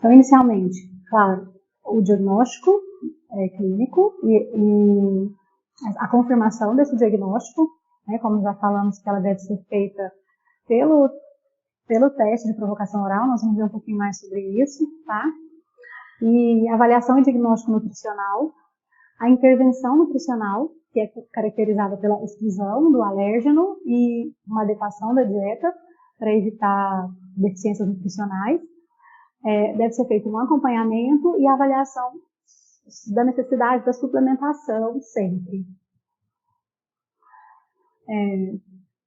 Então, inicialmente, claro, o diagnóstico clínico e a confirmação desse diagnóstico, né, como já falamos que ela deve ser feita pelo teste de provocação oral, nós vamos ver um pouquinho mais sobre isso, tá? E avaliação e diagnóstico nutricional, a intervenção nutricional, que é caracterizada pela exclusão do alérgeno e uma adequação da dieta para evitar deficiências nutricionais. Deve ser feito um acompanhamento e avaliação da necessidade da suplementação sempre.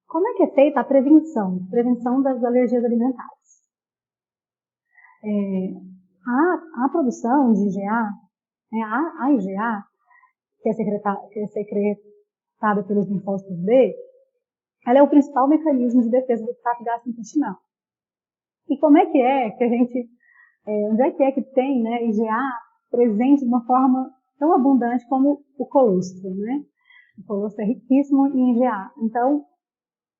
Como é que é feita a prevenção das alergias alimentares? A produção de IgA, a IgA, que é secretada pelos linfócitos B, ela é o principal mecanismo de defesa do trato gastrointestinal. E como é que a gente, onde é que tem, né, IgA presente de uma forma tão abundante como o colostro, né? O colostro é riquíssimo em IgA. Então,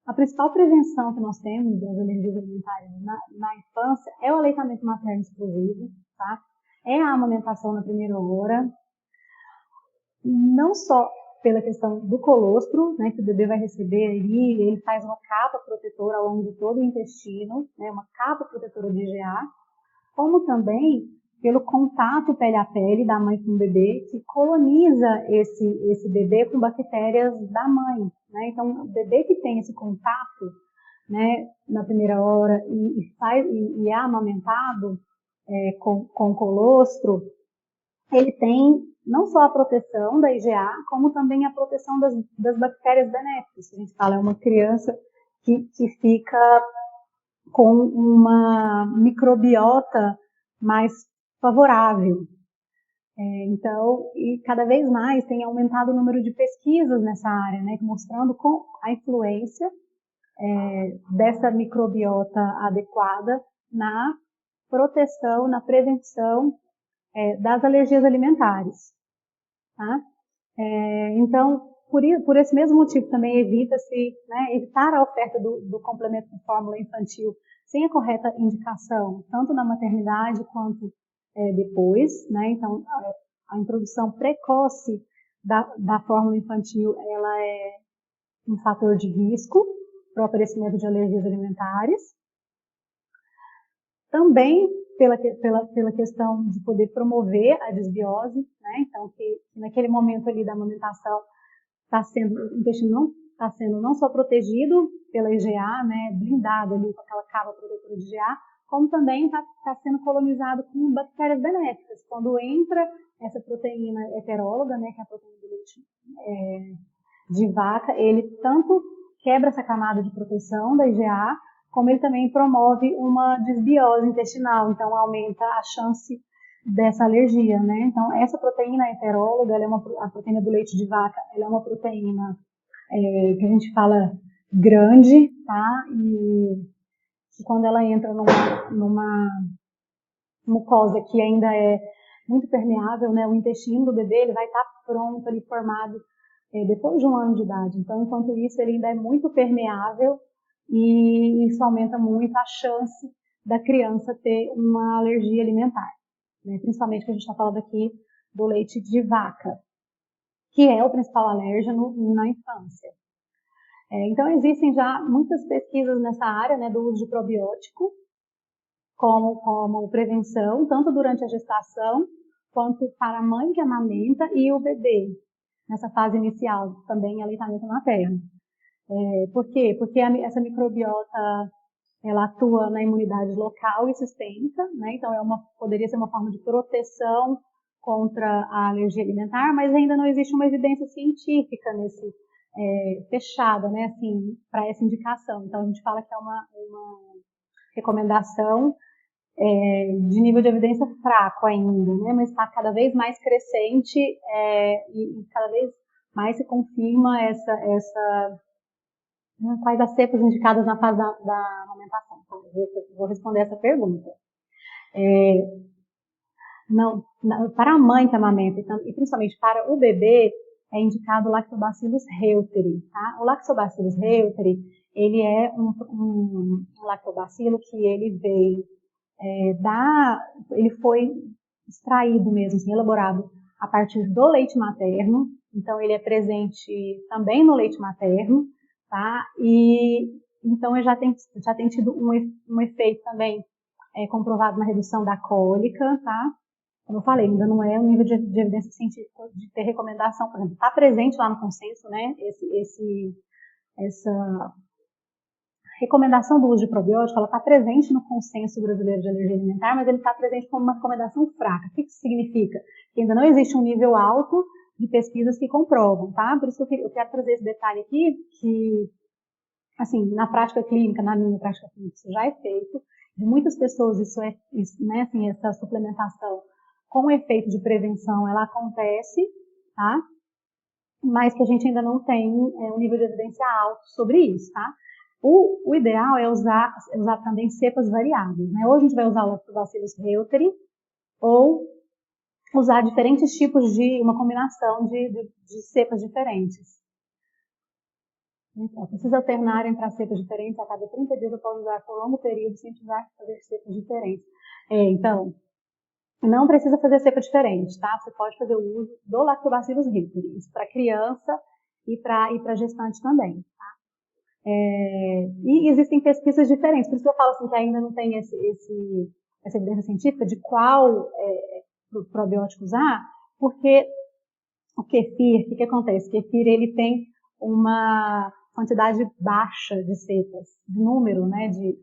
a principal prevenção que nós temos das alergias alimentares na infância é o aleitamento materno exclusivo, tá? É a amamentação na primeira hora, não só pela questão do colostro, né, que o bebê vai receber ali, ele faz uma capa protetora ao longo de todo o intestino, né, uma capa protetora de IgA, como também pelo contato pele a pele da mãe com o bebê, que coloniza esse bebê com bactérias da mãe, né? Então, o bebê que tem esse contato, né, na primeira hora e é amamentado com colostro, ele tem não só a proteção da IgA, como também a proteção das bactérias benéficas. A gente fala, é uma criança que fica com uma microbiota mais favorável. Então, e cada vez mais tem aumentado o número de pesquisas nessa área, né, mostrando a influência dessa microbiota adequada na proteção, na prevenção das alergias alimentares. Tá? Então, por esse mesmo motivo também evita-se, né, evitar a oferta do complemento de fórmula infantil sem a correta indicação, tanto na maternidade quanto depois, né? Então, a introdução precoce da fórmula infantil, ela é um fator de risco para o aparecimento de alergias alimentares. Também pela questão de poder promover a desbiose, né? Então, que naquele momento ali da amamentação o intestino não está sendo não só protegido pela IgA, né, blindado ali com aquela capa protetora de IgA, como também está sendo colonizado com bactérias benéficas. Quando entra essa proteína heteróloga, né, que é a proteína do leite de vaca, ele tanto quebra essa camada de proteção da IgA, como ele também promove uma desbiose intestinal, então aumenta a chance dessa alergia, né? Então, essa proteína heteróloga, a proteína do leite de vaca, ela é uma proteína que a gente fala grande, tá? E quando ela entra numa mucosa que ainda é muito permeável, né? O intestino do bebê, ele vai estar pronto ali, formado depois de 1 ano de idade. Então, enquanto isso, ele ainda é muito permeável e isso aumenta muito a chance da criança ter uma alergia alimentar. Né, principalmente que a gente está falando aqui do leite de vaca, que é o principal alérgeno na infância. Então, existem já muitas pesquisas nessa área, né, do uso de probiótico como prevenção, tanto durante a gestação, quanto para a mãe que amamenta e o bebê, nessa fase inicial, também aleitamento materno. Por quê? Porque essa microbiota ela atua na imunidade local e sistêmica, né? Então poderia ser uma forma de proteção contra a alergia alimentar, mas ainda não existe uma evidência científica fechada, né? Assim, para essa indicação. Então a gente fala que é uma recomendação de nível de evidência fraco ainda, né? Mas está cada vez mais crescente e cada vez mais se confirma quais as cepas indicadas na fase da amamentação. Então, vou responder essa pergunta. Para a mãe que amamenta e principalmente para o bebê, é indicado o Lactobacillus reuteri. Tá? O Lactobacillus reuteri, ele é um lactobacilo que ele veio ele foi extraído mesmo, assim, elaborado a partir do leite materno, então ele é presente também no leite materno, tá? E então ele já tem tido um efeito também comprovado na redução da cólica, tá? Como eu falei, ainda não é um nível de evidência científica de ter recomendação, por exemplo, está presente lá no consenso, né? Essa recomendação do uso de probiótico, ela está presente no consenso brasileiro de alergia alimentar, mas ele está presente como uma recomendação fraca. O que isso significa? Que ainda não existe um nível alto de pesquisas que comprovam, tá? Por isso que eu quero trazer esse detalhe aqui, que, assim, na prática clínica, na minha prática clínica, isso já é feito. De muitas pessoas, né, assim, essa suplementação com efeito de prevenção, ela acontece, tá? Mas que a gente ainda não tem um nível de evidência alto sobre isso, tá? O ideal é usar também cepas variadas, né? Ou a gente vai usar o Lactobacillus reuteri, ou usar diferentes tipos uma combinação de cepas diferentes. Então, precisa alternarem para cepas diferentes, a cada 30 dias eu posso usar por longo período sem precisar fazer cepas diferentes. Então, não precisa fazer cepa diferente, tá? Você pode fazer o uso do Lactobacillus reuteri, isso para criança e para gestante também, tá? E existem pesquisas diferentes, por isso que eu falo assim que ainda não tem essa evidência científica de qual probiótico usar, porque o kefir, o que acontece? O kefir, ele tem uma quantidade baixa de cepas, de número, né, de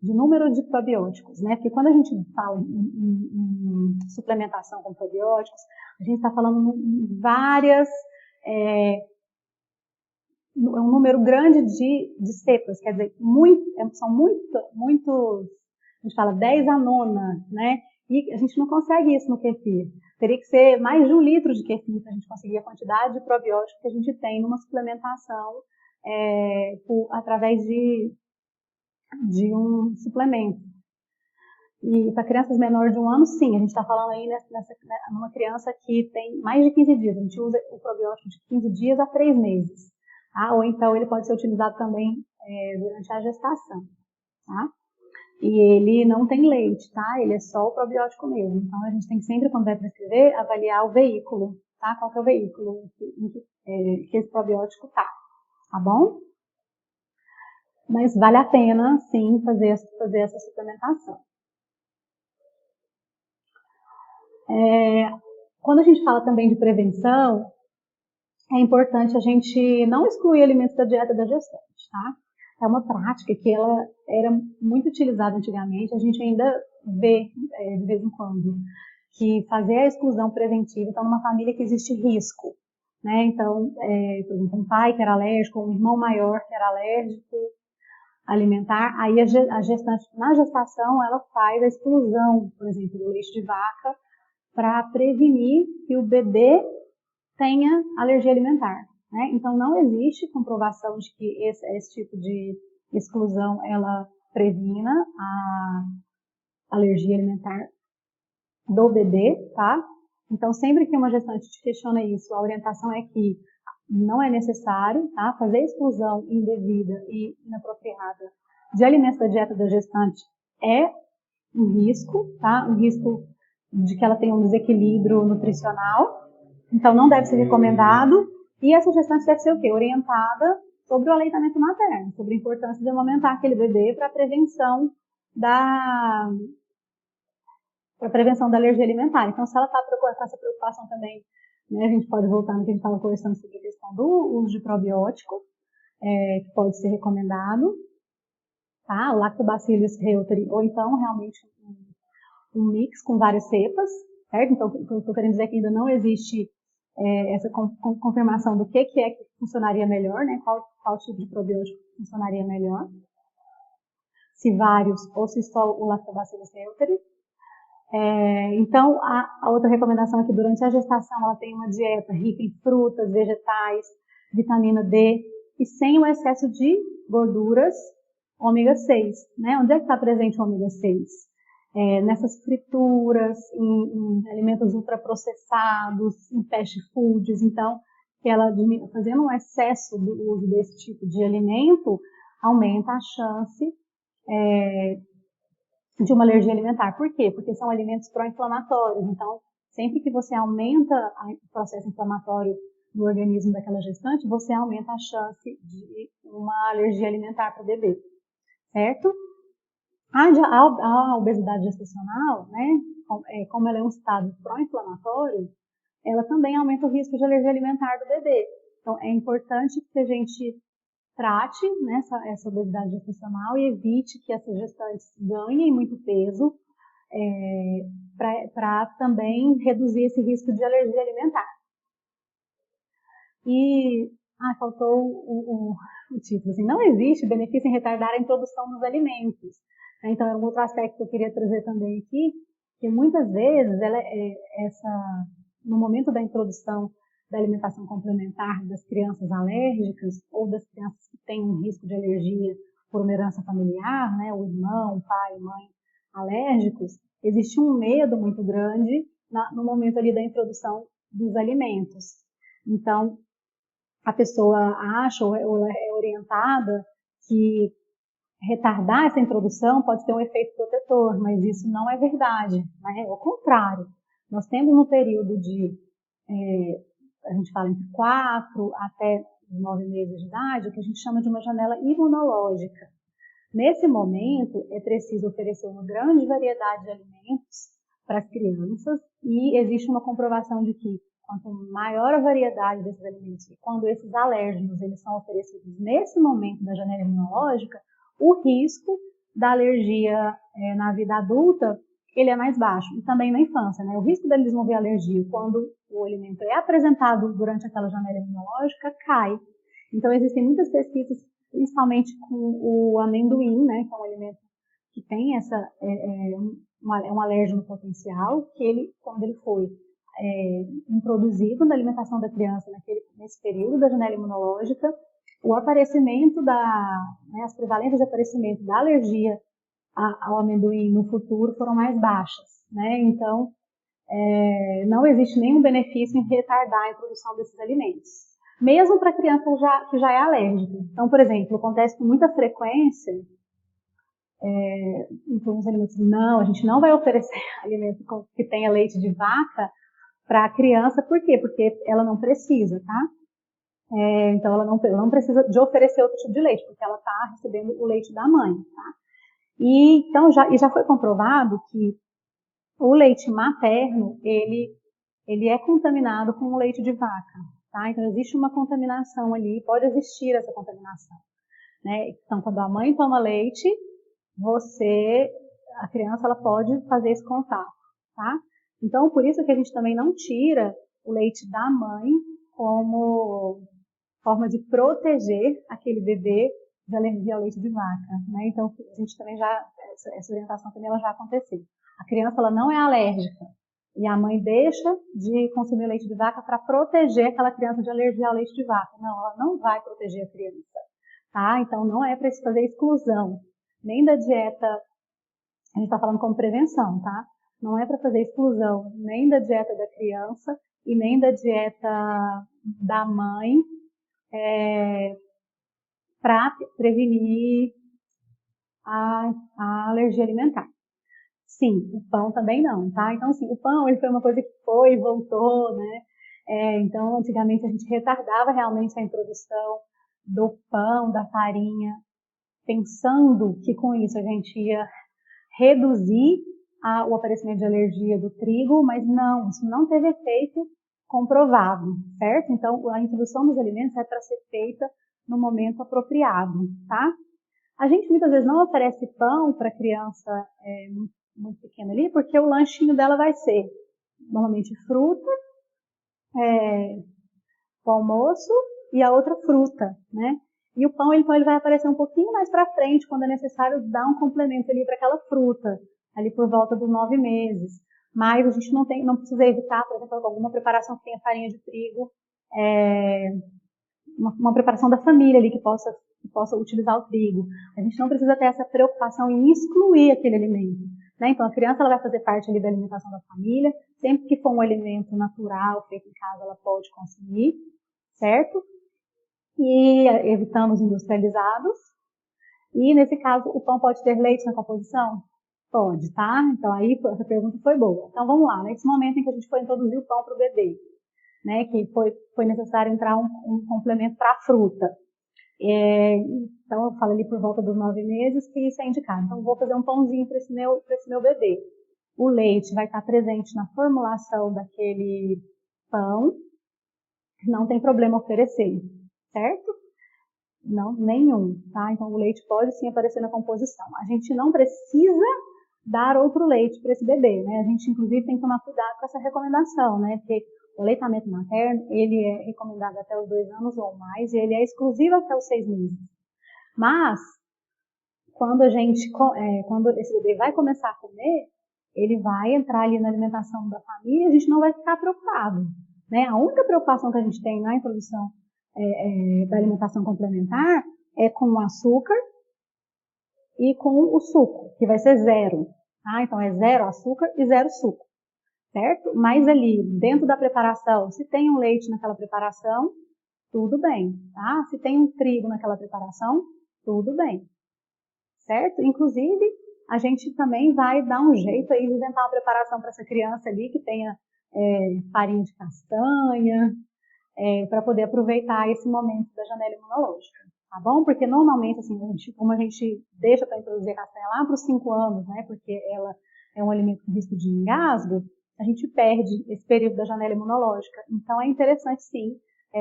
número de probióticos, né? Porque quando a gente fala em suplementação com probióticos, a gente está falando em várias, um número grande de cepas, quer dizer, são muitos, a gente fala 10 a nona, né? E a gente não consegue isso no kefir. Teria que ser mais de 1 litro de kefir para a gente conseguir a quantidade de probiótico que a gente tem numa suplementação através de um suplemento. E para crianças menores de 1 ano, sim, a gente está falando aí numa criança que tem mais de 15 dias. A gente usa o probiótico de 15 dias a 3 meses. Tá? Ou então ele pode ser utilizado também durante a gestação. Tá? E ele não tem leite, tá? Ele é só o probiótico mesmo. Então a gente tem que sempre, quando vai prescrever, avaliar o veículo, tá? Qual que é o veículo que esse probiótico tá bom? Mas vale a pena, sim, fazer essa suplementação. Quando a gente fala também de prevenção, é importante a gente não excluir alimentos da dieta da gestante, tá? É uma prática que ela era muito utilizada antigamente, a gente ainda vê de vez em quando, que fazer a exclusão preventiva, então numa família que existe risco, né? Então, por exemplo, um pai que era alérgico, um irmão maior que era alérgico alimentar, aí a gestante, na gestação, ela faz a exclusão, por exemplo, do leite de vaca, para prevenir que o bebê tenha alergia alimentar, né? Então não existe comprovação de que esse tipo de exclusão ela previna a alergia alimentar do bebê, tá? Então sempre que uma gestante te questiona isso, a orientação é que não é necessário, tá? Fazer exclusão indevida e inapropriada de alimentos da dieta da gestante é um risco, tá? Um risco de que ela tenha um desequilíbrio nutricional. Então, não deve ser recomendado. E essa gestante deve ser o quê? Orientada sobre o aleitamento materno, sobre a importância de amamentar aquele bebê para a prevenção da alergia alimentar. Então, se ela está com essa preocupação também, né, a gente pode voltar no que a gente estava conversando sobre a questão do uso de probiótico, que pode ser recomendado, tá? O Lactobacillus reuteri, ou então realmente um mix com várias cepas, certo? Então, o que eu estou querendo dizer é que ainda não existe essa confirmação do que funcionaria melhor, né? Qual tipo de probiótico funcionaria melhor. Se vários ou se só o Lactobacillus reuteri. Então, a outra recomendação é que durante a gestação ela tenha uma dieta rica em frutas, vegetais, vitamina D e sem o excesso de gorduras ômega 6. Né? Onde é que está presente o ômega 6? Nessas frituras, em alimentos ultraprocessados, em fast foods. Então, que ela fazendo um excesso do uso desse tipo de alimento, aumenta a chance de uma alergia alimentar. Por quê? Porque são alimentos pró-inflamatórios. Então, sempre que você aumenta o processo inflamatório no organismo daquela gestante, você aumenta a chance de uma alergia alimentar para o bebê, certo? A obesidade gestacional, né, como ela é um estado pró-inflamatório, ela também aumenta o risco de alergia alimentar do bebê. Então, é importante que a gente trate, né, essa obesidade gestacional e evite que essas gestantes ganhem muito peso, para também reduzir esse risco de alergia alimentar. E faltou o título. Assim, não existe benefício em retardar a introdução dos alimentos. Então, é um outro aspecto que eu queria trazer também aqui, que muitas vezes no momento da introdução da alimentação complementar das crianças alérgicas ou das crianças que têm um risco de alergia por uma herança familiar, né, o irmão, o pai, mãe alérgicos, existe um medo muito grande no momento ali da introdução dos alimentos. Então, a pessoa acha ou é orientada que retardar essa introdução pode ter um efeito protetor, mas isso não é verdade, né? Ao contrário, nós temos um período de, a gente fala entre 4 até 9 meses de idade, o que a gente chama de uma janela imunológica. Nesse momento, é preciso oferecer uma grande variedade de alimentos para as crianças e existe uma comprovação de que quanto maior a variedade desses alimentos e quando esses alérgenos eles são oferecidos nesse momento da janela imunológica, o risco da alergia na vida adulta ele é mais baixo, e também na infância, né? O risco deles desenvolver alergia quando o alimento é apresentado durante aquela janela imunológica cai. Então, existem muitas pesquisas, principalmente com o amendoim, né? Que é um alimento que tem um alérgeno potencial, que ele, quando ele foi introduzido na alimentação da criança nesse período da janela imunológica, o aparecimento as prevalências de aparecimento da alergia ao amendoim no futuro foram mais baixas, né? Então, não existe nenhum benefício em retardar a introdução desses alimentos, mesmo para criança que já é alérgica. Então, por exemplo, acontece com muita frequência, então os alimentos, não, a gente não vai oferecer alimento que tenha leite de vaca para a criança, por quê? Porque ela não precisa, tá? Então, ela não precisa de oferecer outro tipo de leite, porque ela está recebendo o leite da mãe, tá? Então, já foi comprovado que o leite materno, ele é contaminado com o leite de vaca, tá? Então, existe uma contaminação ali, pode existir essa contaminação, né? Então, quando a mãe toma leite, a criança, ela pode fazer esse contato, tá? Então, por isso que a gente também não tira o leite da mãe como forma de proteger aquele bebê de alergia ao leite de vaca, né? Então, a gente também essa orientação também ela já aconteceu. A criança, ela não é alérgica e a mãe deixa de consumir leite de vaca para proteger aquela criança de alergia ao leite de vaca. Não, ela não vai proteger a criança, tá? Então, não é para se fazer exclusão, nem da dieta, a gente está falando como prevenção, tá? Não é para fazer exclusão nem da dieta da criança e nem da dieta da mãe, para prevenir a alergia alimentar. Sim, o pão também não, tá? Então, assim, o pão ele foi uma coisa que foi e voltou, né? Então, antigamente a gente retardava realmente a introdução do pão, da farinha, pensando que com isso a gente ia reduzir o aparecimento de alergia do trigo, mas não, isso não teve efeito comprovado, certo? Então, a introdução dos alimentos é para ser feita no momento apropriado, tá? A gente muitas vezes não oferece pão para criança muito pequena ali, porque o lanchinho dela vai ser normalmente fruta, o almoço e a outra fruta, né? E o pão, então, ele vai aparecer um pouquinho mais para frente, quando é necessário dar um complemento ali para aquela fruta, ali por volta dos 9 meses. Mas a gente não precisa evitar, por exemplo, alguma preparação que tenha farinha de trigo, uma preparação da família ali que possa utilizar o trigo. A gente não precisa ter essa preocupação em excluir aquele alimento, né? Então, a criança ela vai fazer parte ali da alimentação da família, sempre que for um alimento natural, feito em casa, ela pode consumir, certo? E evitando os industrializados. E, nesse caso, o pão pode ter leite na composição? Pode, tá? Então aí essa pergunta foi boa. Então vamos lá, nesse momento em que a gente foi introduzir o pão para o bebê, né, que foi necessário entrar um complemento para a fruta. Então eu falo ali por volta dos 9 meses que isso é indicado. Então eu vou fazer um pãozinho para esse meu bebê. O leite vai estar presente na formulação daquele pão, não tem problema oferecer, certo? Não, nenhum, tá? Então o leite pode sim aparecer na composição. A gente não precisa dar outro leite para esse bebê, né? A gente inclusive tem que tomar cuidado com essa recomendação, né? Porque o leitamento materno, ele é recomendado até os 2 anos ou mais, e ele é exclusivo até os 6 meses. Mas, quando esse bebê vai começar a comer, ele vai entrar ali na alimentação da família e a gente não vai ficar preocupado, né? A única preocupação que a gente tem na introdução da alimentação complementar é com o açúcar e com o suco, que vai ser 0. Tá? Então é 0 açúcar e 0 suco, certo? Mas ali, dentro da preparação, se tem um leite naquela preparação, tudo bem, tá? Se tem um trigo naquela preparação, tudo bem, certo? Inclusive, a gente também vai dar um jeito aí de inventar uma preparação para essa criança ali que tenha farinha de castanha, para poder aproveitar esse momento da janela imunológica, tá bom? Porque normalmente, assim, como a gente deixa para introduzir a castanha lá para os 5 anos, né? Porque ela é um alimento com risco de engasgo, a gente perde esse período da janela imunológica. Então é interessante, sim,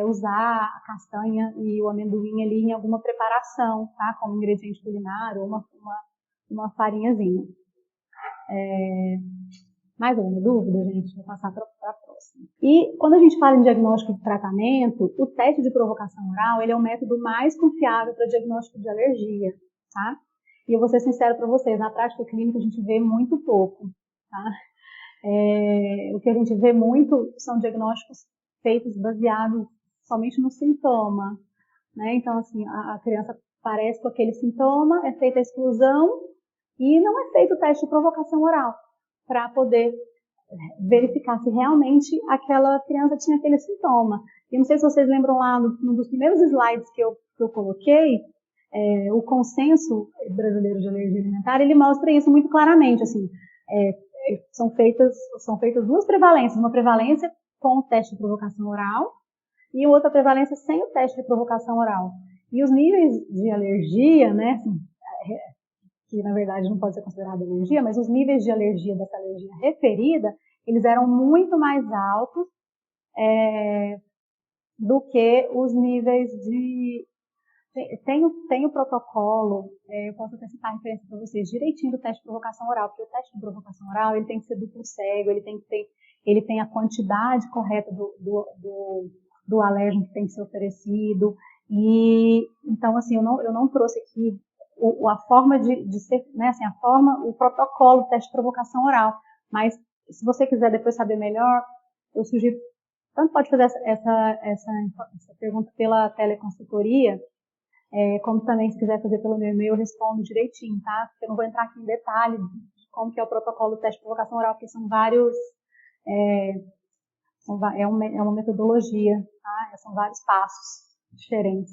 usar a castanha e o amendoim ali em alguma preparação, tá? Como ingrediente culinário ou uma farinhazinha. Mais alguma dúvida, gente? Vou passar para a próxima. E quando a gente fala em diagnóstico de tratamento, o teste de provocação oral ele é o método mais confiável para diagnóstico de alergia, tá? E eu vou ser sincera para vocês, na prática clínica a gente vê muito pouco, tá? O que a gente vê muito são diagnósticos feitos baseados somente no sintoma, né? Então, assim, a criança aparece com aquele sintoma, é feita a exclusão e não é feito o teste de provocação oral para poder verificar se realmente aquela criança tinha aquele sintoma. E não sei se vocês lembram lá, num dos primeiros slides que eu coloquei, o consenso brasileiro de alergia alimentar, ele mostra isso muito claramente, assim, são feitas 2 prevalências, uma prevalência com o teste de provocação oral e outra prevalência sem o teste de provocação oral. E os níveis de alergia, né, assim, que na verdade não pode ser considerado alergia, mas os níveis de alergia dessa alergia referida, eles eram muito mais altos do que os níveis de... Tem o protocolo, eu posso até citar a referência para vocês, direitinho do teste de provocação oral, porque o teste de provocação oral ele tem que ser duplo cego, ele tem a quantidade correta do alérgeno que tem que ser oferecido, e então assim, eu não trouxe aqui a forma de ser, né, assim, o protocolo do teste de provocação oral, mas se você quiser depois saber melhor, eu sugiro, tanto pode fazer essa pergunta pela teleconsultoria, como também se quiser fazer pelo meu e-mail, eu respondo direitinho, tá? Porque eu não vou entrar aqui em detalhe de como que é o protocolo do teste de provocação oral, porque são vários, é uma metodologia, tá? São vários passos diferentes.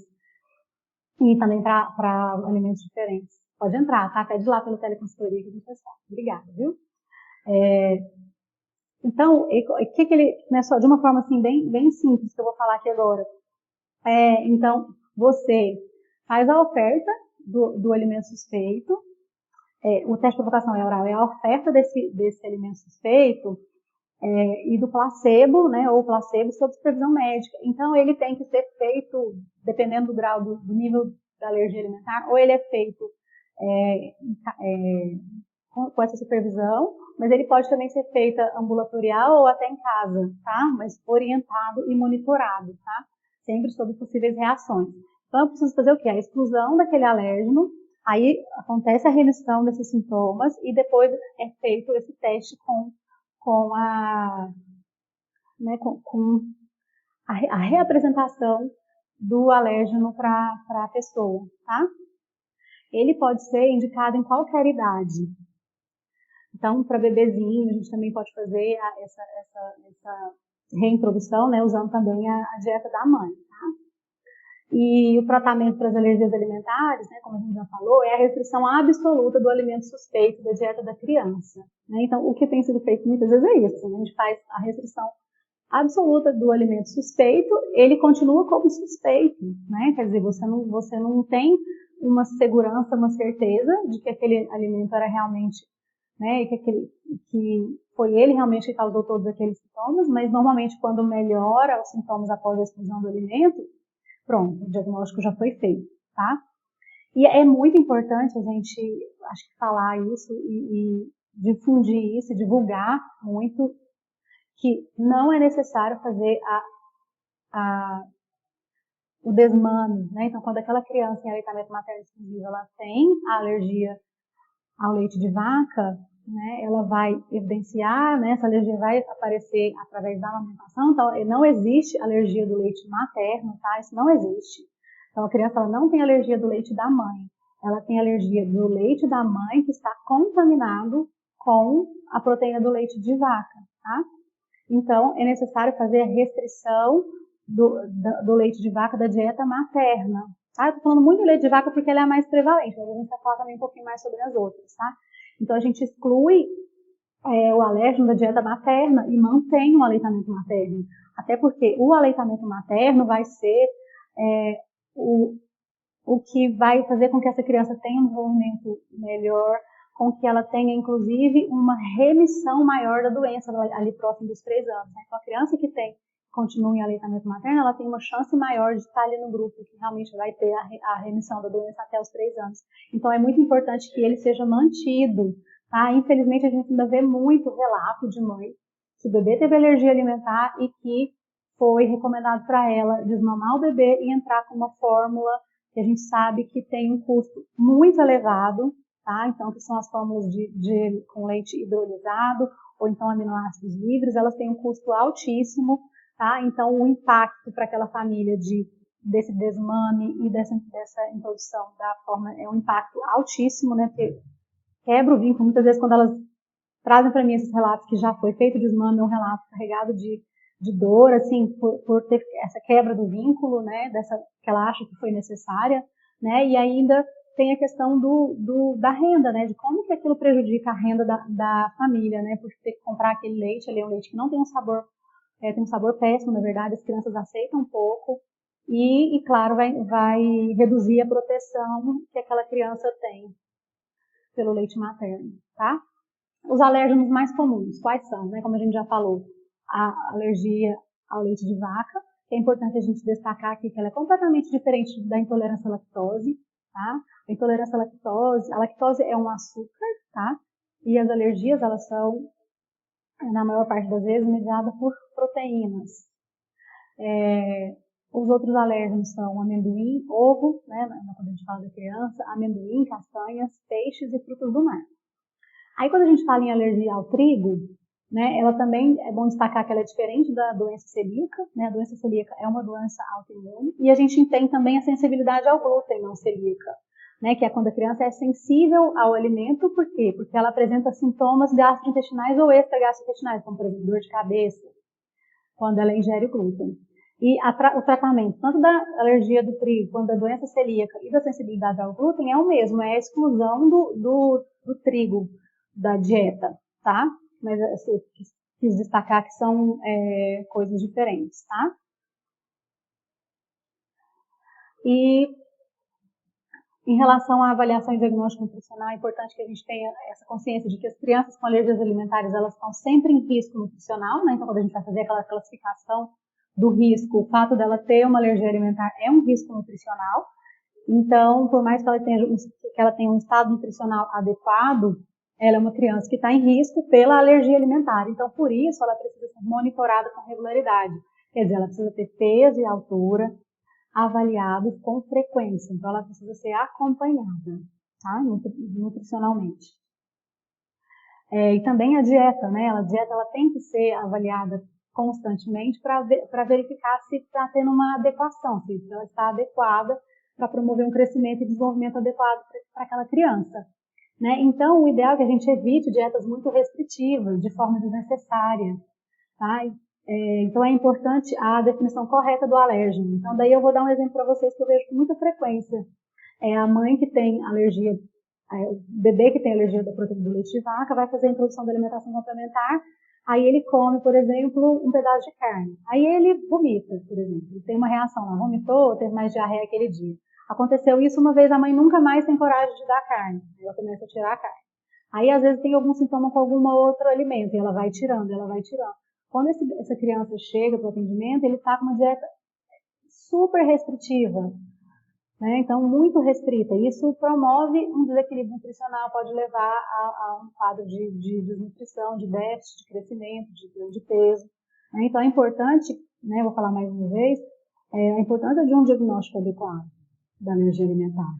E também para alimentos diferentes. Pode entrar, tá? Pede lá pela teleconsultoria que a gente responde. Obrigada, viu? Então, que ele, né, só de uma forma assim bem simples que eu vou falar aqui agora. Então, você faz a oferta do alimento suspeito. O teste de provocação oral é a oferta desse alimento suspeito e do placebo, né, ou placebo sob supervisão médica. Então, ele tem que ser feito, dependendo do grau do nível da alergia alimentar, ou ele é feito com essa supervisão, mas ele pode também ser feito ambulatorial ou até em casa, tá? Mas orientado e monitorado, tá? Sempre sob possíveis reações. Então, eu preciso fazer o quê? A exclusão daquele alérgeno, aí acontece a remissão desses sintomas e depois é feito esse teste com a reapresentação do alérgeno para a pessoa, tá? Ele pode ser indicado em qualquer idade. Então, para bebezinho, a gente também pode fazer essa reintrodução, né, usando também a dieta da mãe, tá? E o tratamento para as alergias alimentares, né, como a gente já falou, é a restrição absoluta do alimento suspeito da dieta da criança. Né? Então, o que tem sido feito muitas vezes é isso, né? A gente faz a restrição absoluta do alimento suspeito, ele continua como suspeito, né? Quer dizer, você não tem uma segurança, uma certeza de que aquele alimento era realmente, né, que foi ele realmente que causou todos aqueles sintomas, mas normalmente quando melhora os sintomas após a exclusão do alimento, pronto, o diagnóstico já foi feito, tá? E é muito importante a gente, acho que falar isso e difundir isso, divulgar muito, que não é necessário fazer o desmame, né? Então, quando aquela criança em aleitamento materno exclusivo, ela tem a alergia ao leite de vaca, né? Ela vai evidenciar, né? Essa alergia vai aparecer através da amamentação. Então, não existe alergia do leite materno, tá? Isso não existe. Então, a criança ela não tem alergia do leite da mãe. Ela tem alergia do leite da mãe que está contaminado com a proteína do leite de vaca, tá? Então, é necessário fazer a restrição do leite de vaca da dieta materna. Tá? Eu tô falando muito do leite de vaca porque ela é a mais prevalente, mas a gente vai falar também um pouquinho mais sobre as outras, tá? Então, a gente exclui o alérgeno da dieta materna e mantém o aleitamento materno. Até porque o aleitamento materno vai ser o que vai fazer com que essa criança tenha um desenvolvimento melhor, com que ela tenha, inclusive, uma remissão maior da doença ali próximo dos 3 anos. Né? Então, a criança que continua em aleitamento materno, ela tem uma chance maior de estar ali no grupo que realmente vai ter a remissão da doença até os 3 anos. Então, é muito importante que ele seja mantido. Tá? Infelizmente, a gente ainda vê muito relato de mãe que o bebê teve alergia alimentar e que foi recomendado para ela desmamar o bebê e entrar com uma fórmula que a gente sabe que tem um custo muito elevado, tá? Então, que são as fórmulas com leite hidrolisado ou então aminoácidos livres, elas têm um custo altíssimo, tá? Então, o impacto para aquela família desse desmame e dessa introdução da fórmula é um impacto altíssimo, né? Porque quebra o vínculo. Muitas vezes, quando elas trazem para mim esses relatos que já foi feito desmame, é um relato carregado de dor, assim, por ter essa quebra do vínculo, né? Que ela acha que foi necessária, né? E ainda tem a questão da renda, né? De como que aquilo prejudica a renda da família, né? Por ter que comprar aquele leite, ali é um leite que não tem um sabor, tem um sabor péssimo, na verdade, as crianças aceitam um pouco e claro, vai reduzir a proteção que aquela criança tem pelo leite materno, tá? Os alérgenos mais comuns, quais são, né? Como a gente já falou, a alergia ao leite de vaca, é importante a gente destacar aqui que ela é completamente diferente da intolerância à lactose, tá? A intolerância à lactose, a lactose é um açúcar, tá? E as alergias, elas são, na maior parte das vezes, mediadas por proteínas. Os outros alérgenos são amendoim, ovo, né? Quando a gente fala da criança, amendoim, castanhas, peixes e frutos do mar. Aí, quando a gente fala em alergia ao trigo, né, ela também, é bom destacar que ela é diferente da doença celíaca, né? A doença celíaca é uma doença autoimune, e a gente tem também a sensibilidade ao glúten não celíaca, né? Que é quando a criança é sensível ao alimento, por quê? Porque ela apresenta sintomas gastrointestinais ou extragastrointestinais, como, por exemplo, dor de cabeça, quando ela ingere o glúten. E o tratamento, tanto da alergia do trigo, quanto da doença celíaca e da sensibilidade ao glúten, é o mesmo, é a exclusão do trigo da dieta, tá? Mas assim, quis destacar que são coisas diferentes, tá? E em relação à avaliação e diagnóstico nutricional, é importante que a gente tenha essa consciência de que as crianças com alergias alimentares, elas estão sempre em risco nutricional, né? Então, quando a gente vai fazer aquela classificação do risco, o fato dela ter uma alergia alimentar é um risco nutricional. Então, por mais que ela tenha um estado nutricional adequado, ela é uma criança que está em risco pela alergia alimentar. Então, por isso, ela precisa ser monitorada com regularidade. Quer dizer, ela precisa ter peso e altura avaliados com frequência. Então, ela precisa ser acompanhada, tá? Nutricionalmente. E também a dieta, né? A dieta ela tem que ser avaliada constantemente para verificar se está tendo uma adequação, se ela está adequada para promover um crescimento e desenvolvimento adequado para aquela criança. Né? Então, o ideal é que a gente evite dietas muito restritivas, de forma desnecessária. Tá? Então é importante a definição correta do alérgeno. Então daí eu vou dar um exemplo para vocês que eu vejo com muita frequência. É a mãe que tem alergia, o bebê que tem alergia da proteína do leite de vaca vai fazer a introdução da alimentação complementar, aí ele come, por exemplo, um pedaço de carne. Aí ele vomita, por exemplo, ele tem uma reação lá, vomitou, teve mais diarreia aquele dia. Aconteceu isso uma vez, a mãe nunca mais tem coragem de dar carne, ela começa a tirar a carne. Aí às vezes tem algum sintoma com algum outro alimento, e ela vai tirando, ela vai tirando. Quando essa criança chega para o atendimento, ele está com uma dieta super restritiva, né? Então muito restrita. Isso promove um desequilíbrio nutricional, pode levar a um quadro de desnutrição, de déficit, de crescimento, de peso. Né? Então é importante, né, vou falar mais uma vez, a importância de um diagnóstico adequado da alergia alimentar.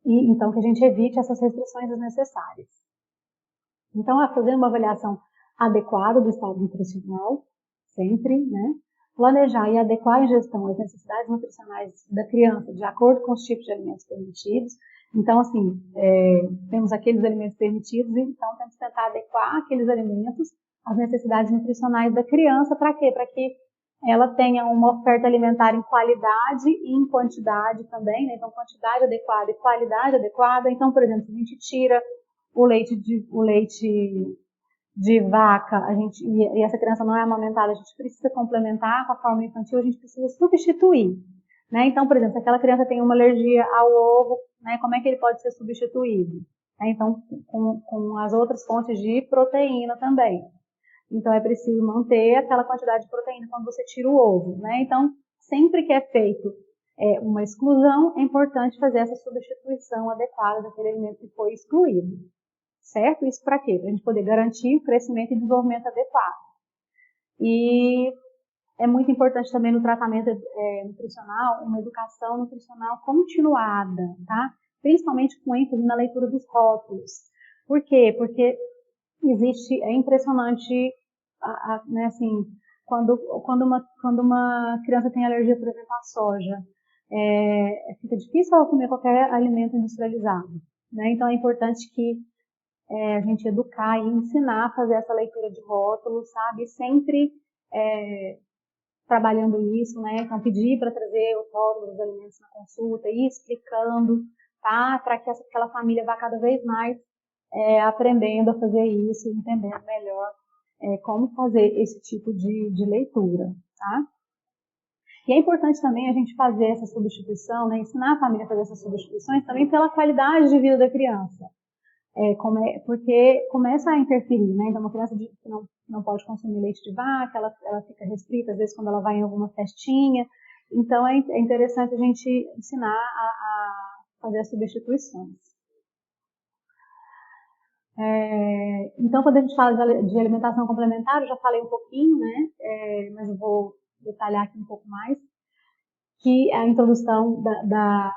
E então que a gente evite essas restrições desnecessárias. Então, fazer uma avaliação adequada do estado nutricional, sempre, né? Planejar e adequar a ingestão às necessidades nutricionais da criança, de acordo com os tipos de alimentos permitidos. Então, assim, temos aqueles alimentos permitidos, então temos que tentar adequar aqueles alimentos às necessidades nutricionais da criança. Para quê? Para que ela tenha uma oferta alimentar em qualidade e em quantidade também, né? Então, quantidade adequada e qualidade adequada. Então, por exemplo, se a gente tira o leite de vaca, e essa criança não é amamentada, a gente precisa complementar com a forma infantil, a gente precisa substituir. Né? Então, por exemplo, se aquela criança tem uma alergia ao ovo, né, como é que ele pode ser substituído? Então, com as outras fontes de proteína também. Então, é preciso manter aquela quantidade de proteína quando você tira o ovo. Né? Então, sempre que é feito uma exclusão, é importante fazer essa substituição adequada daquele alimento que foi excluído. Certo? Isso para quê? Para a gente poder garantir o crescimento e desenvolvimento adequado. E é muito importante também no tratamento nutricional, uma educação nutricional continuada, tá? Principalmente com ênfase na leitura dos rótulos. Por quê? Porque é impressionante, né, assim, quando uma criança tem alergia, por exemplo, à soja, fica difícil ela comer qualquer alimento industrializado, né? Então é importante que a gente educar e ensinar a fazer essa leitura de rótulos, sabe? Sempre trabalhando isso, né? Então, pedir para trazer os rótulos dos alimentos na consulta e explicando, tá? Para que aquela família vá cada vez mais aprendendo a fazer isso, entendendo melhor como fazer esse tipo de leitura, tá? E é importante também a gente fazer essa substituição, né? Ensinar a família a fazer essas substituições também pela qualidade de vida da criança. Porque começa a interferir, né? Então, uma criança que não pode consumir leite de vaca, ela fica restrita, às vezes, quando ela vai em alguma festinha. Então, é interessante a gente ensinar a fazer as substituições. Então, quando a gente fala de alimentação complementar, eu já falei um pouquinho, né? Mas eu vou detalhar aqui um pouco mais, que a introdução da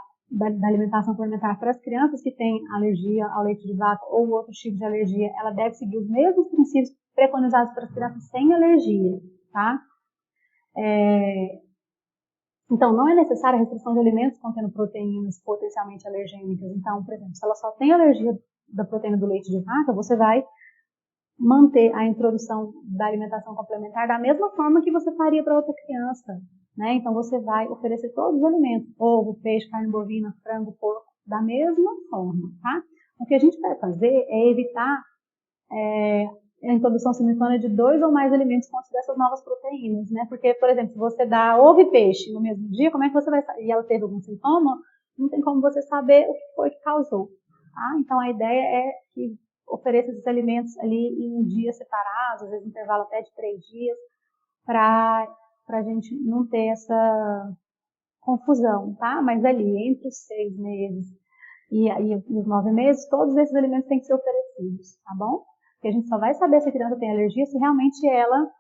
alimentação complementar para as crianças que têm alergia ao leite de vaca ou outros tipos de alergia, ela deve seguir os mesmos princípios preconizados para as crianças sem alergia, tá? Então, não é necessária a restrição de alimentos contendo proteínas potencialmente alergênicas. Então, por exemplo, se ela só tem alergia da proteína do leite de vaca, você vai manter a introdução da alimentação complementar da mesma forma que você faria para outra criança. Né? Então, você vai oferecer todos os alimentos, ovo, peixe, carne bovina, frango, porco, da mesma forma, tá? O que a gente vai fazer é evitar a introdução simultânea de 2 ou mais alimentos fontes dessas novas proteínas, né? Porque, por exemplo, se você dá ovo e peixe no mesmo dia, como é que você vai saber? E ela teve algum sintoma, não tem como você saber o que foi que causou, tá? Então, a ideia é que ofereça esses alimentos ali em dias separados, às vezes intervalo até de 3 dias, para a gente não ter essa confusão, tá? Mas ali, entre os 6 meses e os 9 meses, todos esses alimentos têm que ser oferecidos, tá bom? Porque a gente só vai saber se a criança tem alergia se realmente ela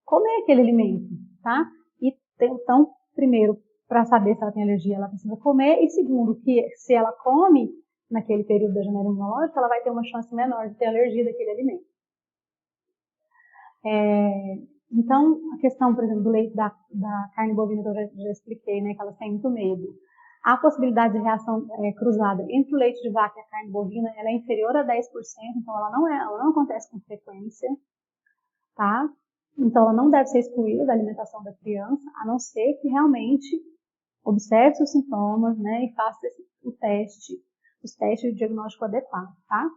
comer aquele alimento, tá? E então, primeiro, para saber se ela tem alergia, ela precisa comer, e segundo, que se ela come naquele período da janela imunológica, ela vai ter uma chance menor de ter alergia daquele alimento. Então, a questão, por exemplo, do leite da carne bovina, que eu já expliquei, né, que elas têm muito medo. A possibilidade de reação cruzada entre o leite de vaca e a carne bovina, ela é inferior a 10%, então ela não acontece com frequência, tá? Então ela não deve ser excluída da alimentação da criança, a não ser que realmente observe os sintomas, né, e faça os testes de diagnóstico adequado, tá?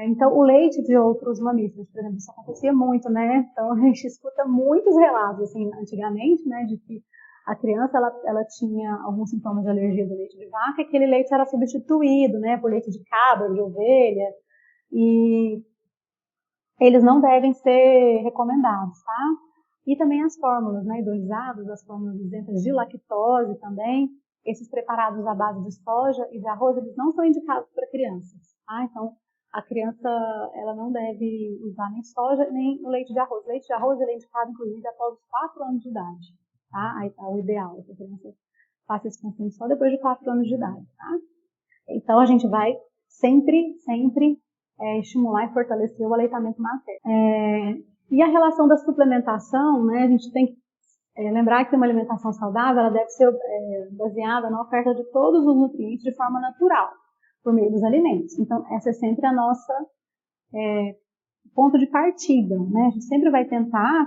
Então, o leite de outros mamíferos, por exemplo, isso acontecia muito, né? Então, a gente escuta muitos relatos, assim, antigamente, né, de que a criança, ela tinha alguns sintomas de alergia do leite de vaca e aquele leite era substituído, né, por leite de cabra, de ovelha, e eles não devem ser recomendados, tá? E também as fórmulas, né, idonizadas, as fórmulas isentas de lactose também, esses preparados à base de soja e de arroz, eles não são indicados para crianças, tá? Então, a criança, ela não deve usar nem soja, nem o leite de arroz. O leite de arroz, ele é indicado, inclusive, após os 4 anos de idade, tá? Aí tá o ideal, que a criança faça esse consumo só depois de 4 anos de idade, tá? Então, a gente vai sempre estimular e fortalecer o aleitamento materno. E a relação da suplementação, né, a gente tem que lembrar que uma alimentação saudável ela deve ser baseada na oferta de todos os nutrientes de forma natural, por meio dos alimentos. Então, essa é sempre a nossa ponto de partida, né? A gente sempre vai tentar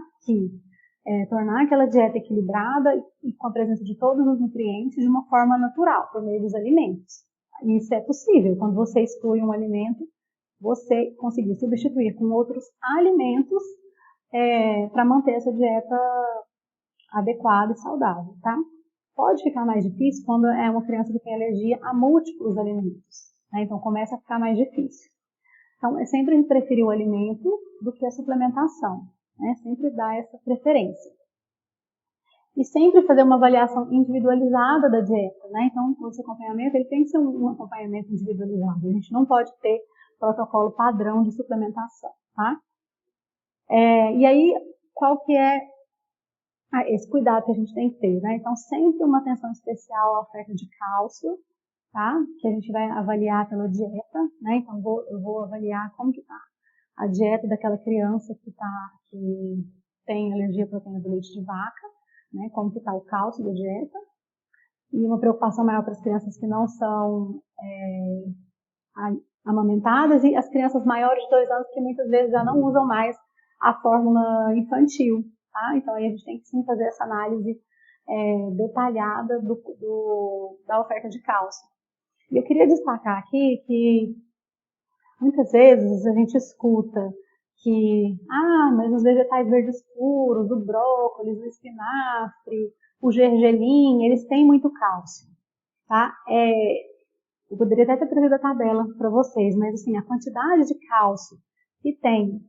tornar aquela dieta equilibrada e com a presença de todos os nutrientes de uma forma natural, por meio dos alimentos. E isso é possível. Quando você exclui um alimento, você conseguir substituir com outros alimentos para manter essa dieta adequada e saudável, tá? Pode ficar mais difícil quando é uma criança que tem alergia a múltiplos alimentos, né? Então começa a ficar mais difícil. Então é sempre preferir o alimento do que a suplementação, né? Sempre dar essa preferência. E sempre fazer uma avaliação individualizada da dieta, né? Então esse acompanhamento ele tem que ser um acompanhamento individualizado. A gente não pode ter protocolo padrão de suplementação, tá? E aí, qual que é esse cuidado que a gente tem que ter, né? Então, sempre uma atenção especial à oferta de cálcio, tá? Que a gente vai avaliar pela dieta, né? Então, eu vou avaliar como que tá a dieta daquela criança que tem alergia à proteína do leite de vaca, né? Como que tá o cálcio da dieta. E uma preocupação maior para as crianças que não são amamentadas e as crianças maiores de 2 anos que muitas vezes já não usam mais a fórmula infantil, tá? Então aí a gente tem que sim fazer essa análise detalhada da oferta de cálcio. E eu queria destacar aqui que muitas vezes a gente escuta que, mas os vegetais verdes puros, o brócolis, o espinafre, o gergelim, eles têm muito cálcio, tá? Eu poderia até ter trazido a tabela para vocês, mas assim, a quantidade de cálcio que tem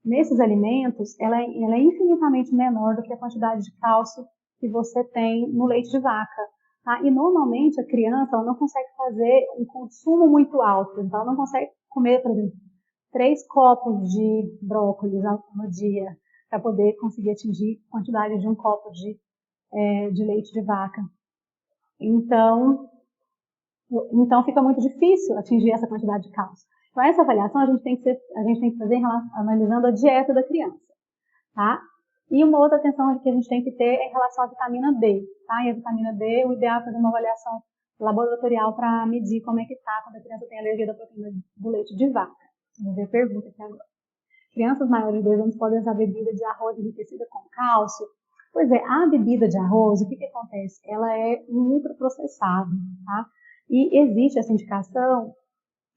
nesses alimentos, ela é infinitamente menor do que a quantidade de cálcio que você tem no leite de vaca. Tá? E normalmente a criança ela não consegue fazer um consumo muito alto, então ela não consegue comer, por exemplo, 3 copos de brócolis no dia para poder conseguir atingir a quantidade de 1 copo de leite de vaca. Então fica muito difícil atingir essa quantidade de cálcio. Então essa avaliação a gente tem que fazer analisando a dieta da criança, tá? E uma outra atenção que a gente tem que ter é em relação à vitamina D, tá? E a vitamina D, o ideal é fazer uma avaliação laboratorial para medir como é que tá quando a criança tem alergia da proteína do leite de vaca. Vou ver a pergunta aqui agora. Crianças maiores de 2 anos podem usar bebida de arroz enriquecida com cálcio? Pois é, a bebida de arroz, o que acontece? Ela é ultraprocessada, tá? E existe essa indicação,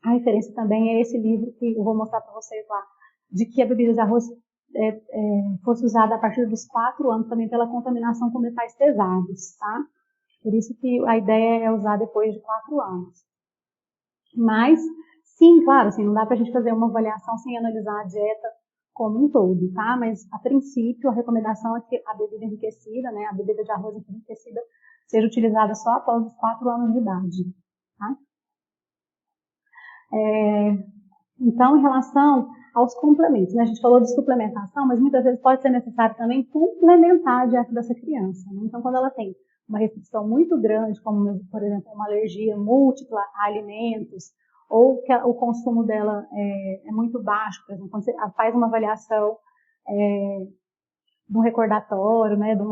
a referência também é esse livro que eu vou mostrar para vocês lá, de que a bebida de arroz fosse usada a partir dos 4 anos também pela contaminação com metais pesados, tá? Por isso que a ideia é usar depois de 4 anos. Mas, sim, claro, assim, não dá para a gente fazer uma avaliação sem analisar a dieta como um todo, tá? Mas, a princípio, a recomendação é que a bebida enriquecida, né, a bebida de arroz enriquecida, seja utilizada só após os 4 anos de idade, tá? Então, em relação aos complementos, né? A gente falou de suplementação, mas muitas vezes pode ser necessário também complementar a dieta dessa criança, né? Então, quando ela tem uma restrição muito grande, como, por exemplo, uma alergia múltipla a alimentos, ou que o consumo dela é muito baixo, por exemplo, quando você faz uma avaliação de um recordatório, né, de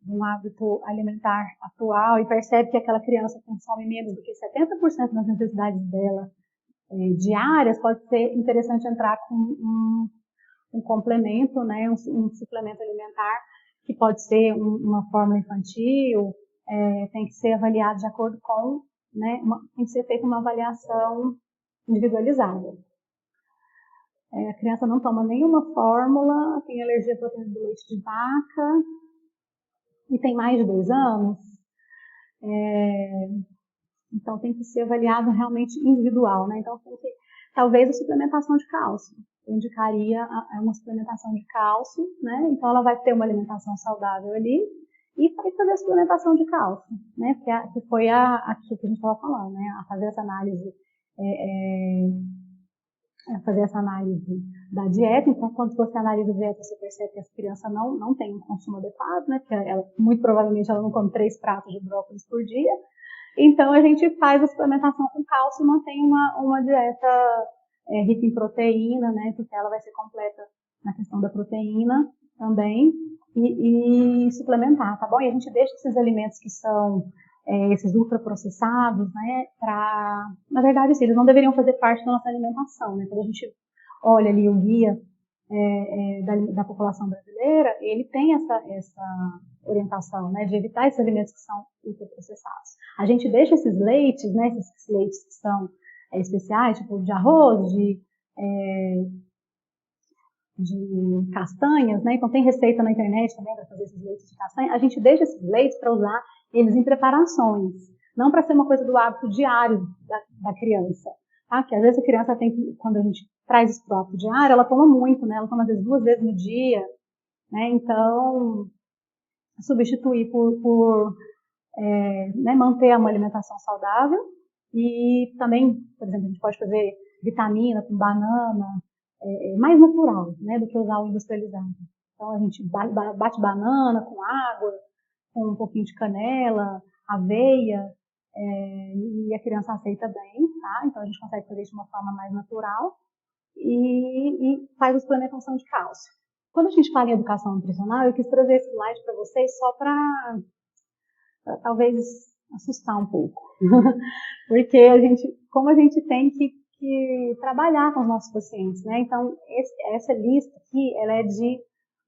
um hábito alimentar atual e percebe que aquela criança consome menos do que 70% das necessidades dela diárias, pode ser interessante entrar com um complemento, né, um suplemento alimentar, que pode ser uma fórmula infantil, tem que ser avaliado de acordo com, né, tem que ser feita uma avaliação individualizada. A criança não toma nenhuma fórmula, tem alergia à proteína do leite de vaca e tem mais de 2 anos, então tem que ser avaliado realmente individual, né? Então talvez a suplementação de cálcio. Eu indicaria uma suplementação de cálcio, né? Então ela vai ter uma alimentação saudável ali e vai fazer a suplementação de cálcio, né? Que foi aquilo que a gente estava falando, né? A fazer essa análise da dieta. Então, quando você analisa a dieta, você percebe que essa criança não tem um consumo adequado, né? Porque muito provavelmente ela não come 3 pratos de brócolis por dia. Então, a gente faz a suplementação com cálcio e mantém uma dieta rica em proteína, né? Porque ela vai ser completa na questão da proteína também. E suplementar, tá bom? E a gente deixa esses alimentos que são esses ultraprocessados, né? Na verdade, assim, eles não deveriam fazer parte da nossa alimentação, né? Quando a gente olha ali o guia da população brasileira, ele tem essa orientação, né? De evitar esses alimentos que são ultraprocessados. A gente deixa esses leites, né? Esses leites que são especiais, tipo de arroz, de castanhas, né? Então tem receita na internet também para fazer esses leites de castanha. A gente deixa esses leites para usar eles em preparações, não para ser uma coisa do hábito diário da criança, tá? Porque às vezes a criança quando a gente traz esse pro hábito diário, ela toma muito, né? Ela toma às vezes 2 vezes no dia, né? Então substituir por né, manter uma alimentação saudável e também, por exemplo, a gente pode fazer vitamina com banana, mais natural, né, do que usar o industrializado. Então a gente bate banana com água, com um pouquinho de canela, aveia, e a criança aceita bem, tá? Então a gente consegue fazer isso de uma forma mais natural e faz a suplementação de cálcio. Quando a gente fala em educação nutricional, eu quis trazer esse slide para vocês só para talvez assustar um pouco, porque como a gente tem que trabalhar com os nossos pacientes, né? Então essa lista aqui, ela é de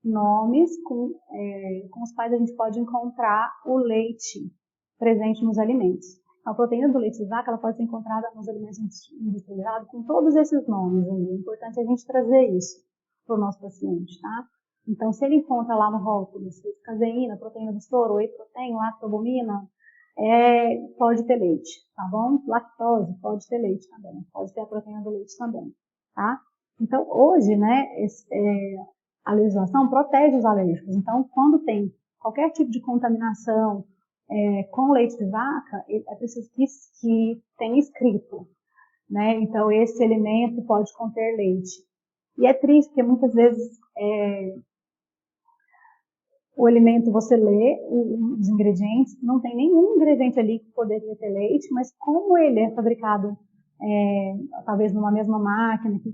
nomes com os quais a gente pode encontrar o leite presente nos alimentos. Então, a proteína do leite de vaca, ela pode ser encontrada nos alimentos industrializados com todos esses nomes. É importante a gente trazer isso para o nosso paciente, tá? Então, se ele encontra lá no rótulo caseína, proteína do soro, whey protein, lactobumina, pode ter leite, tá bom? Lactose, pode ter leite também. Pode ter a proteína do leite também, tá? Então, hoje, né, a legislação protege os alérgicos. Então, quando tem qualquer tipo de contaminação com leite de vaca, é preciso que tenha escrito, né? Então, esse alimento pode conter leite. E é triste, porque muitas vezes o alimento, você lê os ingredientes, não tem nenhum ingrediente ali que poderia ter leite, mas como ele é fabricado talvez numa mesma máquina, que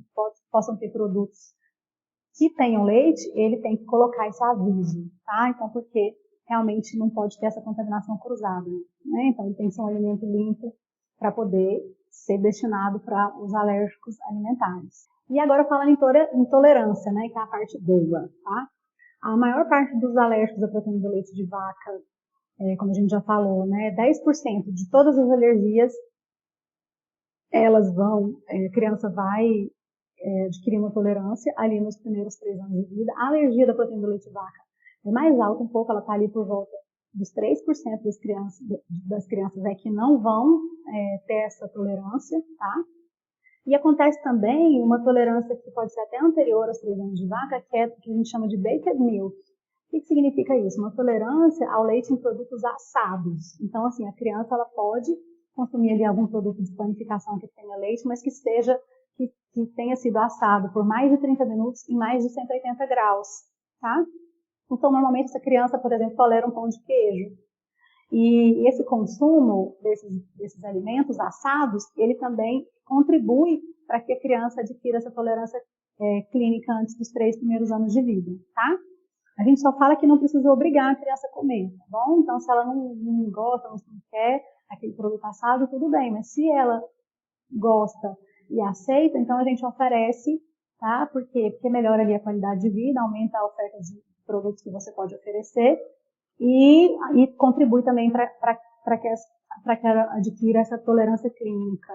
possam ter produtos que tenham leite, ele tem que colocar esse aviso, tá? Então, porque realmente não pode ter essa contaminação cruzada, né? Então, ele tem que ser um alimento limpo para poder ser destinado para os alérgicos alimentares. E agora falando em intolerância, né? Que é a parte boa, tá? A maior parte dos alérgicos à proteína do leite de vaca, como a gente já falou, né? 10% de todas as alergias, a criança vai adquirir uma tolerância ali nos primeiros 3 anos de vida. A alergia da proteína do leite de vaca é mais alta um pouco, ela está ali por volta dos 3% das crianças que não vão ter essa tolerância, tá? E acontece também uma tolerância que pode ser até anterior aos 3 anos de vaca, que é o que a gente chama de baked milk. O que significa isso? Uma tolerância ao leite em produtos assados. Então, assim, a criança ela pode consumir ali algum produto de panificação que tenha leite, mas que tenha sido assado por mais de 30 minutos em mais de 180 graus, tá? Então, normalmente, essa criança, por exemplo, tolera um pão de queijo. E esse consumo desses alimentos assados, ele também contribui para que a criança adquira essa tolerância clínica antes dos 3 primeiros anos de vida, tá? A gente só fala que não precisa obrigar a criança a comer, tá bom? Então, se ela não gosta, não quer aquele produto assado, tudo bem, mas se ela gosta e aceita, então a gente oferece, tá? Por quê? Porque melhora ali a qualidade de vida, aumenta a oferta de produtos que você pode oferecer e contribui também para que ela adquira essa tolerância clínica,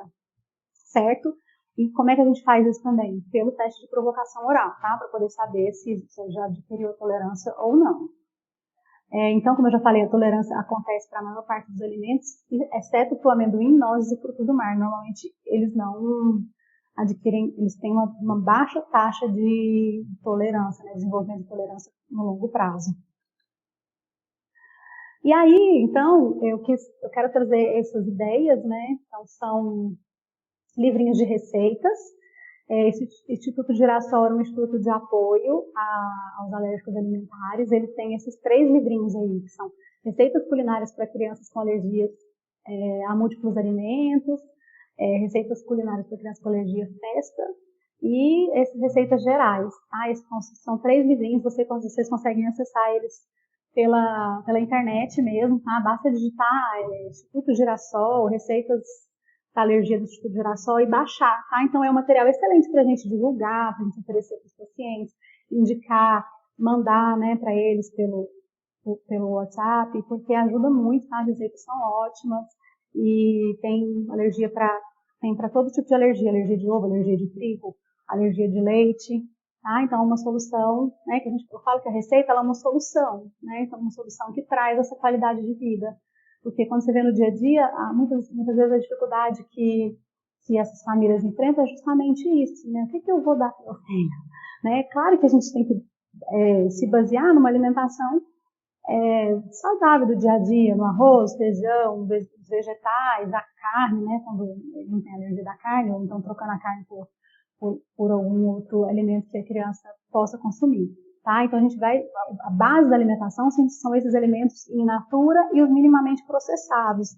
certo? E como é que a gente faz isso também? Pelo teste de provocação oral, tá? Para poder saber se você já adquiriu a tolerância ou não. Então, como eu já falei, a tolerância acontece para a maior parte dos alimentos, exceto para o amendoim, nozes e frutos do mar. Normalmente, eles não adquirem, eles têm uma baixa taxa de tolerância, né? Desenvolvimento de tolerância no longo prazo. E aí, então, eu quero trazer essas ideias, né? Então, são livrinhos de receitas. Esse Instituto Girassol era um instituto de apoio aos alérgicos alimentares. Ele tem esses 3 livrinhos aí, que são receitas culinárias para crianças com alergias a múltiplos alimentos, receitas culinárias para crianças com alergias testa e essas receitas gerais. Tá? Esses são 3 livrinhos, vocês conseguem acessar eles pela internet mesmo, tá? Basta digitar Instituto Girassol, receitas da alergia do Instituto Girassol e baixar, tá? Então é um material excelente para a gente divulgar, para a gente oferecer para os pacientes, indicar, mandar, né, para eles pelo WhatsApp, porque ajuda muito, tá? As receitas são ótimas e tem para todo tipo de alergia de ovo, alergia de trigo, alergia de leite, tá? Então, uma solução, né, eu falo que a receita ela é uma solução, né? Então, uma solução que traz essa qualidade de vida. Porque quando você vê no dia a dia, muitas vezes a dificuldade que essas famílias enfrentam é justamente isso, né? O que eu vou dar para o meu filho? Né? Claro que a gente tem que se basear numa alimentação saudável do dia a dia, no arroz, feijão, vegetais, a carne, né? Quando não tem alergia da carne, ou então trocando a carne por algum outro alimento que a criança possa consumir. Tá? Então a base da alimentação são esses alimentos in natura e os minimamente processados.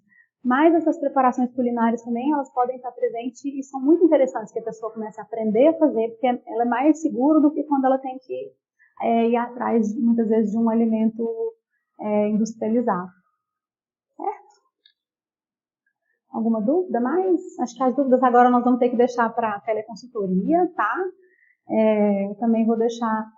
Mas essas preparações culinárias também, elas podem estar presentes e são muito interessantes que a pessoa comece a aprender a fazer, porque ela é mais segura do que quando ela tem que ir atrás, muitas vezes, de um alimento industrializado. Certo? Alguma dúvida mais? Acho que as dúvidas agora nós vamos ter que deixar para a teleconsultoria, tá? Eu também vou deixar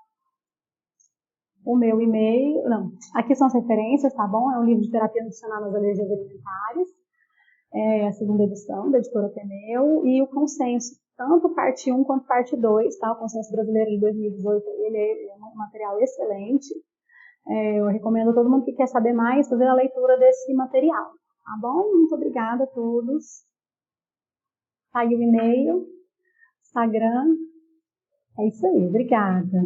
o meu e-mail, não, aqui são as referências, tá bom? É um livro de terapia nutricional nas alergias alimentares, a 2ª edição da editora Pneu, e o consenso, tanto parte 1 quanto parte 2, tá? O consenso brasileiro de 2018, ele é um material excelente. Eu recomendo a todo mundo que quer saber mais fazer a leitura desse material, tá bom? Muito obrigada a todos. Tá aí o e-mail, Instagram, é isso aí, obrigada.